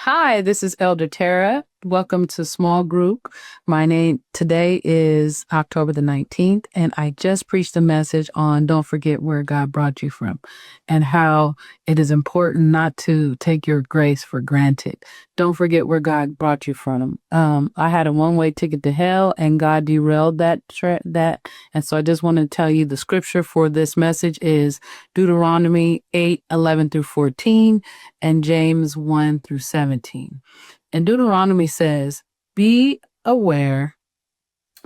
Hi, this is Elder Tara. Welcome to Small Group. My name today is October the 19th, and I just preached a message on don't forget where God brought you from and how it is important not to take your grace for granted. Don't forget where God brought you from. I had a one-way ticket to hell, and God derailed that. And so I just want to tell you the scripture for this message is Deuteronomy 8:11 through 14 and James 1 through 17. And Deuteronomy says, Be aware,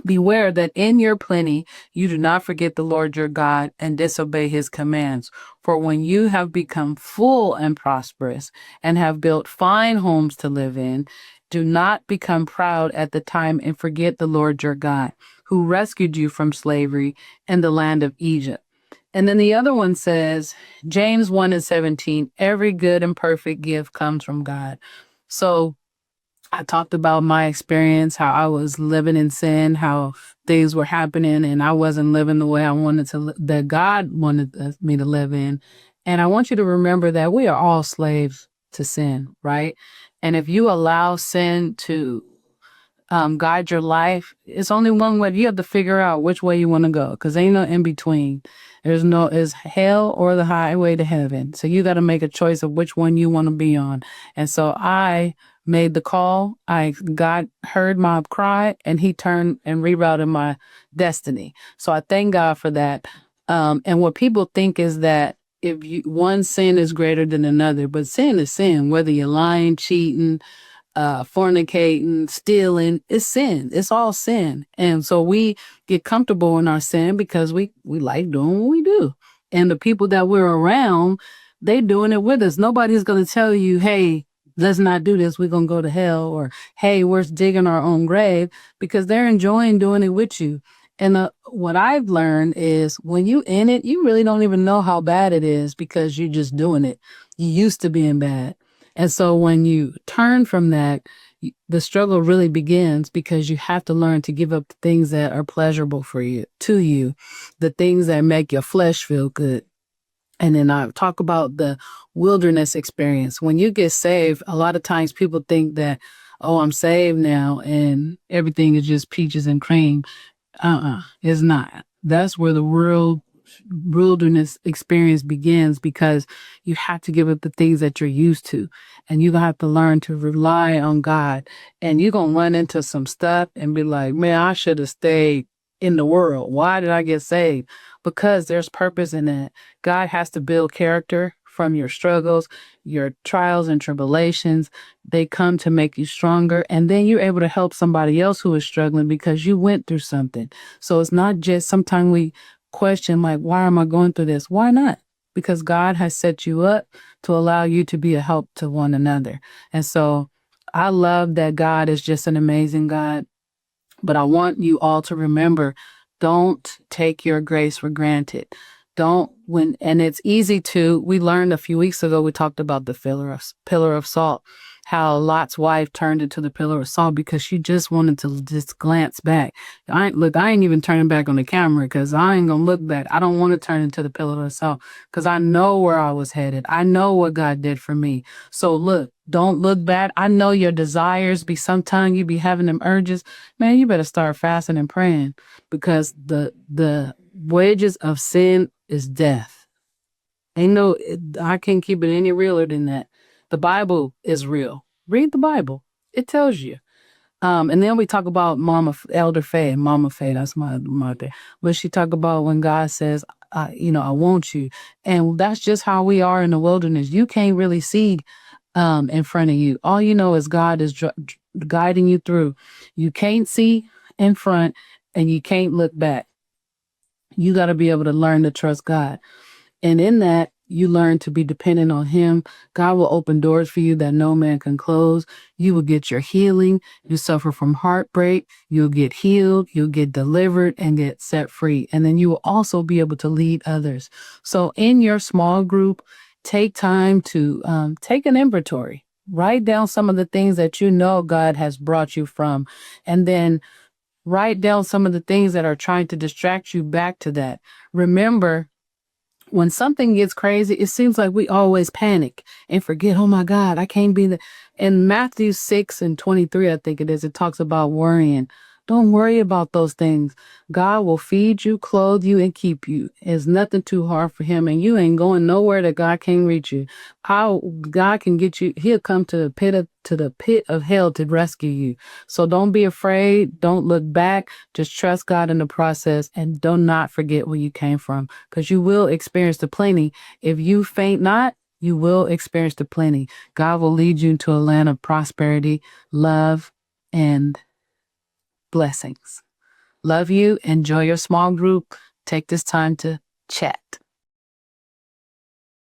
beware that in your plenty you do not forget the Lord your God and disobey his commands. For when you have become full and prosperous and have built fine homes to live in, do not become proud at the time and forget the Lord your God, who rescued you from slavery in the land of Egypt. And then the other one says, James 1 and 17, every good and perfect gift comes from God. So I talked about my experience, how I was living in sin, how things were happening, and I wasn't living the way I wanted to, that God wanted me to live in. And I want you to remember that we are all slaves to sin, right? And if you allow sin to guide your life, it's only one way. You have to figure out which way you want to go because ain't no in between. It's hell or the highway to heaven. So you got to make a choice of which one you want to be on. And so I made the call. God heard my cry and he turned and rerouted my destiny. So I thank God for that. And what people think is that if one sin is greater than another, but sin is sin, whether you're lying, cheating, fornicating, stealing, it's sin. It's all sin. And so we get comfortable in our sin because we like doing what we do. And the people that we're around, they doing it with us. Nobody's going to tell you, hey, let's not do this. We're going to go to hell, or, hey, we're digging our own grave, because they're enjoying doing it with you. And what I've learned is when you in it, you really don't even know how bad it is because you're just doing it. You used to being bad. And so when you turn from that, the struggle really begins because you have to learn to give up the things that are pleasurable for you, to you, the things that make your flesh feel good. And then I talk about the wilderness experience. When you get saved, a lot of times people think that, oh, I'm saved now and everything is just peaches and cream. It's not. That's where the wilderness experience begins, because you have to give up the things that you're used to, and you have to learn to rely on God. And you're going to run into some stuff and be like, man, I should have stayed in the world. Why did I get saved? Because there's purpose in that. God has to build character from your struggles, your trials and tribulations. They come to make you stronger. And then you're able to help somebody else who is struggling because you went through something. So it's not just, sometimes we question, like, why am I going through this? Why not? Because God has set you up to allow you to be a help to one another. And so I love that God is just an amazing God. But I want you all to remember, don't take your grace for granted. And it's easy to, we learned a few weeks ago, we talked about the pillar of salt, how Lot's wife turned into the pillar of salt because she just wanted to just glance back. I ain't even turning back on the camera because I ain't going to look back. I don't want to turn into the pillar of salt because I know where I was headed. I know what God did for me. So look, don't look back. I know your desires sometimes you be having them urges. Man, you better start fasting and praying, because the wages of sin is death. I can't keep it any realer than that. The Bible is real. Read the Bible. It tells you. And then we talk about Elder Faye, and Mama Faye, that's my mother. But she talk about when God says, I want you. And that's just how we are in the wilderness. You can't really see in front of you. All you know is God is guiding you through. You can't see in front and you can't look back. You got to be able to learn to trust God. And in that, you learn to be dependent on him. God will open doors for you that no man can close. You will get your healing. You suffer from heartbreak. You'll get healed. You'll get delivered and get set free. And then you will also be able to lead others. So in your small group, take time to take an inventory. Write down some of the things that you know God has brought you from. And then write down some of the things that are trying to distract you back to that. Remember, when something gets crazy, it seems like we always panic and forget, oh my God, I can't be the. In Matthew 6:23, I think it is, it talks about worrying. Don't worry about those things. God will feed you, clothe you, and keep you. It's nothing too hard for him, and you ain't going nowhere that God can't reach you. How God can get you, he'll come to the pit of hell to rescue you. So don't be afraid. Don't look back. Just trust God in the process, and do not forget where you came from, because you will experience the plenty. If you faint not, you will experience the plenty. God will lead you into a land of prosperity, love, and blessings. Love you. Enjoy your small group. Take this time to chat.